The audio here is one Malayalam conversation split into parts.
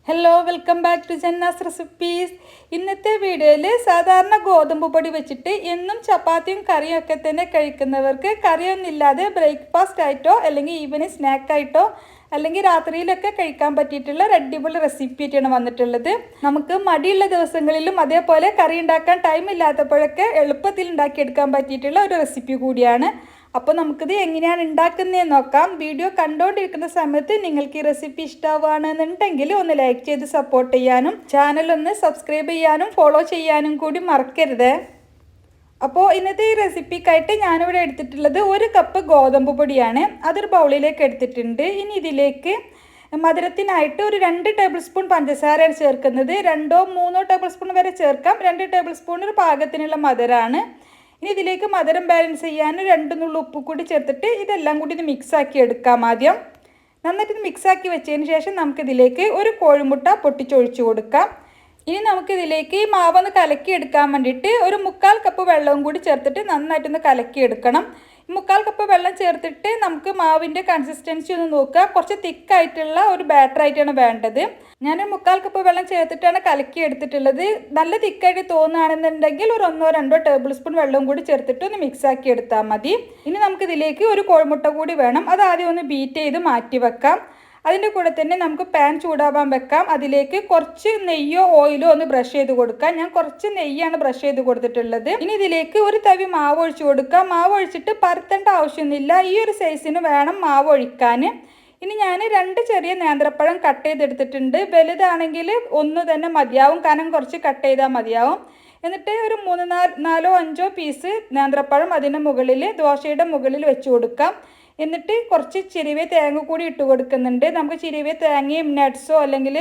Hello welcome back to Janna's recipes. ഇന്നത്തെ വീഡിയോയിൽ സാധാരണ ഗോതമ്പ് പൊടി വെച്ചിട്ട് എന്നും ചപ്പാത്തിയും കറിയും ഒക്കെ തന്നെ കഴിക്കുന്നവർക്ക് കറിയൊന്നുമില്ലാതെ ബ്രേക്ക്ഫാസ്റ്റ് ആയിട്ടോ അല്ലെങ്കിൽ ഈവനിങ് സ്നാക്കായിട്ടോ അല്ലെങ്കിൽ രാത്രിയിലൊക്കെ കഴിക്കാൻ പറ്റിയിട്ടുള്ള ഒരു അടിപൊളി റെസിപ്പി ആയിട്ടാണ് വന്നിട്ടുള്ളത്. നമുക്ക് മടിയുള്ള ദിവസങ്ങളിലും അതേപോലെ കറി ഉണ്ടാക്കാൻ ടൈം ഇല്ലാത്തപ്പോഴൊക്കെ എളുപ്പത്തിൽ ഉണ്ടാക്കിയെടുക്കാൻ പറ്റിയിട്ടുള്ള ഒരു റെസിപ്പി കൂടിയാണ്. അപ്പോൾ നമുക്കിത് എങ്ങനെയാണ് ഉണ്ടാക്കുന്നതെന്ന് നോക്കാം. വീഡിയോ കണ്ടുകൊണ്ടിരിക്കുന്ന സമയത്ത് നിങ്ങൾക്ക് ഈ റെസിപ്പി ഇഷ്ടമാവുകയാണെന്നുണ്ടെങ്കിൽ ഒന്ന് ലൈക്ക് ചെയ്ത് സപ്പോർട്ട് ചെയ്യാനും ചാനൽ ഒന്ന് സബ്സ്ക്രൈബ് ചെയ്യാനും ഫോളോ ചെയ്യാനും കൂടി മറക്കരുത്. അപ്പോൾ ഇന്നത്തെ ഈ റെസിപ്പിക്കായിട്ട് ഞാനിവിടെ എടുത്തിട്ടുള്ളത് 1 കപ്പ് ഗോതമ്പ് പൊടിയാണ്. അതൊരു ബൗളിലേക്ക് എടുത്തിട്ടുണ്ട്. ഇനി ഇതിലേക്ക് മധുരത്തിനായിട്ട് ഒരു 2 ടേബിൾ സ്പൂൺ പഞ്ചസാരയാണ് ചേർക്കുന്നത്. 2-3 ടേബിൾ സ്പൂൺ വരെ ചേർക്കാം. 2 ടേബിൾ സ്പൂൺ ഒരു പാകത്തിനുള്ള മധുരമാണ്. ഇനി ഇതിലേക്ക് മധുരം ബാലൻസ് ചെയ്യാൻ 2 നുള്ളി ഉപ്പ് കൂടി ചേർത്തിട്ട് ഇതെല്ലാം കൂടി ഇത് മിക്സാക്കി എടുക്കാം. ആദ്യം നന്നായിട്ട് മിക്സാക്കി വെച്ചതിന് ശേഷം നമുക്കിതിലേക്ക് ഒരു കോഴിമുട്ട പൊട്ടിച്ചൊഴിച്ച് കൊടുക്കാം. ഇനി നമുക്കിതിലേക്ക് ഈ മാവൊന്ന് കലക്കിയെടുക്കാൻ വേണ്ടിയിട്ട് ഒരു 1/4 കപ്പ് വെള്ളവും കൂടി ചേർത്തിട്ട് നന്നായിട്ടൊന്ന് കലക്കിയെടുക്കണം. 1/4 കപ്പ് വെള്ളം ചേർത്തിട്ട് നമുക്ക് മാവിൻ്റെ കൺസിസ്റ്റൻസി ഒന്ന് നോക്കുക. കുറച്ച് തിക്കായിട്ടുള്ള ഒരു ബാറ്ററായിട്ടാണ് വേണ്ടത്. ഞാൻ 1/4 കപ്പ് വെള്ളം ചേർത്തിട്ടാണ് കലക്കി എടുത്തിട്ടുള്ളത്. നല്ല തിക്കായിട്ട് തോന്നുകയാണെന്നുണ്ടെങ്കിൽ ഒരു 1-2 ടേബിൾ സ്പൂൺ വെള്ളവും കൂടി ചേർത്തിട്ട് ഒന്ന് മിക്സാക്കി എടുത്താൽ മതി. ഇനി നമുക്കിതിലേക്ക് ഒരു കോഴിമുട്ട കൂടി വേണം. അത് ആദ്യം ഒന്ന് ബീറ്റ് ചെയ്ത് മാറ്റി വെക്കാം. അതിൻ്റെ കൂടെ തന്നെ നമുക്ക് പാൻ ചൂടാവാൻ വെക്കാം. അതിലേക്ക് കുറച്ച് നെയ്യോ ഓയിലോ ഒന്ന് ബ്രഷ് ചെയ്ത് കൊടുക്കാം. ഞാൻ കുറച്ച് നെയ്യാണ് ബ്രഷ് ചെയ്ത് കൊടുത്തിട്ടുള്ളത്. ഇനി ഇതിലേക്ക് ഒരു തവി മാവ് ഒഴിച്ച് കൊടുക്കാം. മാവ് ഒഴിച്ചിട്ട് പരത്തേണ്ട ആവശ്യമൊന്നുമില്ല. ഈ ഒരു സൈസിന് വേണം മാവ് ഒഴിക്കാൻ. ഇനി ഞാൻ 2 ചെറിയ നേന്ത്രപ്പഴം കട്ട് ചെയ്തെടുത്തിട്ടുണ്ട്. വലുതാണെങ്കിൽ 1 തന്നെ മതിയാവും, കാരണം കുറച്ച് കട്ട് ചെയ്താൽ മതിയാവും. എന്നിട്ട് ഒരു 3-4-5 പീസ് നേന്ത്രപ്പഴം അതിൻ്റെ മുകളിൽ ദോശയുടെ മുകളിൽ വെച്ച് കൊടുക്കാം. എന്നിട്ട് കുറച്ച് ചിരവിയ തേങ്ങ കൂടി ഇട്ട് കൊടുക്കുന്നുണ്ട്. നമുക്ക് ചിരവിയ തേങ്ങയും നട്ട്സോ അല്ലെങ്കിൽ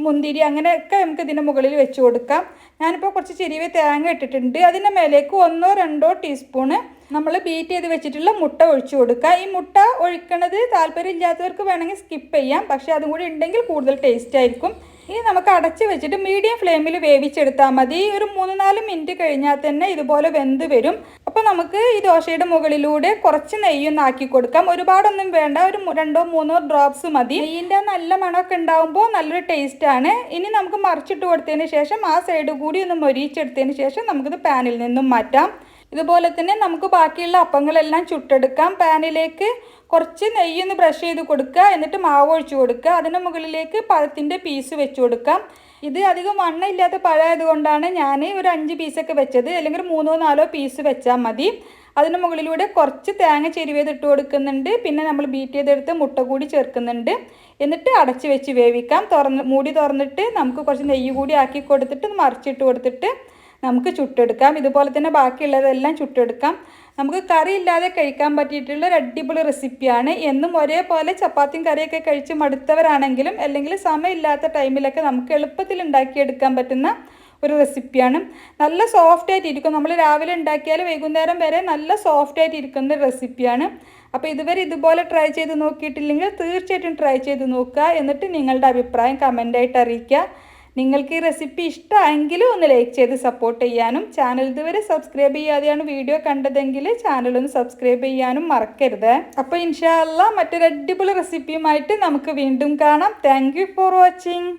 മുന്തിരി അങ്ങനെയൊക്കെ നമുക്ക് ഇതിൻ്റെ മുകളിൽ വെച്ച് കൊടുക്കാം. ഞാനിപ്പോൾ കുറച്ച് ചിരവിയ തേങ്ങ ഇട്ടിട്ടുണ്ട്. അതിൻ്റെ മേലേക്ക് 1-2 ടീസ്പൂണ് നമ്മൾ ബീറ്റ് ചെയ്ത് വെച്ചിട്ടുള്ള മുട്ട ഒഴിച്ചു കൊടുക്കുക. ഈ മുട്ട ഒഴിക്കണത് താല്പര്യമില്ലാത്തവർക്ക് വേണമെങ്കിൽ സ്കിപ്പ് ചെയ്യാം, പക്ഷേ അതും കൂടി ഉണ്ടെങ്കിൽ കൂടുതൽ ടേസ്റ്റ് ആയിരിക്കും. ഇനി നമുക്ക് അടച്ച് വെച്ചിട്ട് മീഡിയം ഫ്ലെയിമിൽ വേവിച്ചെടുത്താൽ മതി. ഒരു 3-4 മിനിറ്റ് കഴിഞ്ഞാൽ തന്നെ ഇതുപോലെ വെന്ത് വരും. അപ്പോൾ നമുക്ക് ഈ ദോശയുടെ മുകളിലൂടെ കുറച്ച് നെയ്യൊന്ന് ആക്കി കൊടുക്കാം. ഒരുപാടൊന്നും വേണ്ട, ഒരു 2-3 ഡ്രോപ്സ് മതി. നെയ്യിൻ്റെ നല്ല മണമൊക്കെ ഉണ്ടാകുമ്പോൾ നല്ലൊരു ടേസ്റ്റാണ്. ഇനി നമുക്ക് മറിച്ചിട്ട് കൊടുത്തതിന് ശേഷം ആ സൈഡ് കൂടി ഒന്ന് മൊരിച്ചെടുത്തതിന് ശേഷം നമുക്കിത് പാനിൽ നിന്നും മാറ്റാം. ഇതുപോലെ തന്നെ നമുക്ക് ബാക്കിയുള്ള അപ്പങ്ങളെല്ലാം ചുട്ടെടുക്കാം. പാനിലേക്ക് കുറച്ച് നെയ്യൊന്ന് ബ്രഷ് ചെയ്ത് കൊടുക്കുക. എന്നിട്ട് മാവ് ഒഴിച്ച് കൊടുക്കുക. അതിന് മുകളിലേക്ക് പഴത്തിൻ്റെ പീസ് വെച്ച് കൊടുക്കാം. ഇത് അധികം വണ്ണമില്ലാത്ത പഴമായതുകൊണ്ടാണ് ഞാൻ ഒരു 5 പീസൊക്കെ വെച്ചത്, അല്ലെങ്കിൽ 3-4 പീസ് വെച്ചാൽ മതി. അതിന് മുകളിലൂടെ കുറച്ച് തേങ്ങ ചെരുവേത് ഇട്ട് കൊടുക്കുന്നുണ്ട്. പിന്നെ നമ്മൾ ബീറ്റ് ചെയ്തെടുത്ത് മുട്ട കൂടി ചേർക്കുന്നുണ്ട്. എന്നിട്ട് അടച്ച് വെച്ച് വേവിക്കാം. മൂടി തുറന്നിട്ട് നമുക്ക് കുറച്ച് നെയ്യ് കൂടി ആക്കി കൊടുത്തിട്ട് മറിച്ചിട്ട് കൊടുത്തിട്ട് നമുക്ക് ചുട്ടെടുക്കാം. ഇതുപോലെ തന്നെ ബാക്കിയുള്ളതെല്ലാം ചുട്ടെടുക്കാം. നമുക്ക് കറി ഇല്ലാതെ കഴിക്കാൻ പറ്റിയിട്ടുള്ള ഒരു അടിപൊളി റെസിപ്പിയാണ്. എന്നും ഒരേപോലെ ചപ്പാത്തിയും കറിയൊക്കെ കഴിച്ച് മടുത്തവരാണെങ്കിലും അല്ലെങ്കിൽ സമയമില്ലാത്ത ടൈമിലൊക്കെ നമുക്ക് എളുപ്പത്തിൽ ഉണ്ടാക്കിയെടുക്കാൻ പറ്റുന്ന ഒരു റെസിപ്പിയാണ്. നല്ല സോഫ്റ്റ് ആയിട്ടിരിക്കും. നമ്മൾ രാവിലെ ഉണ്ടാക്കിയാൽ വൈകുന്നേരം വരെ നല്ല സോഫ്റ്റ് ആയിട്ടിരിക്കുന്ന ഒരു റെസിപ്പിയാണ്. അപ്പോൾ ഇതുവരെ ഇതുപോലെ ട്രൈ ചെയ്ത് നോക്കിയിട്ടില്ലെങ്കിൽ തീർച്ചയായിട്ടും ട്രൈ ചെയ്ത് നോക്കുക. എന്നിട്ട് നിങ്ങളുടെ അഭിപ്രായം കമൻ്റായിട്ട് അറിയിക്കുക. നിങ്ങൾക്ക് ഈ റെസിപ്പി ഇഷ്ടമായെങ്കിലും ഒന്ന് ലൈക്ക് ചെയ്ത് സപ്പോർട്ട് ചെയ്യാനും ചാനൽ ഇതുവരെ സബ്സ്ക്രൈബ് ചെയ്യാതെയാണ് വീഡിയോ കണ്ടതെങ്കിൽ ചാനലൊന്ന് സബ്സ്ക്രൈബ് ചെയ്യാനും മറക്കരുത്. അപ്പോൾ ഇൻഷാ അല്ലാഹ് മറ്റൊരു അടിപൊളി റെസിപ്പിയുമായിട്ട് നമുക്ക് വീണ്ടും കാണാം. Thank you for watching.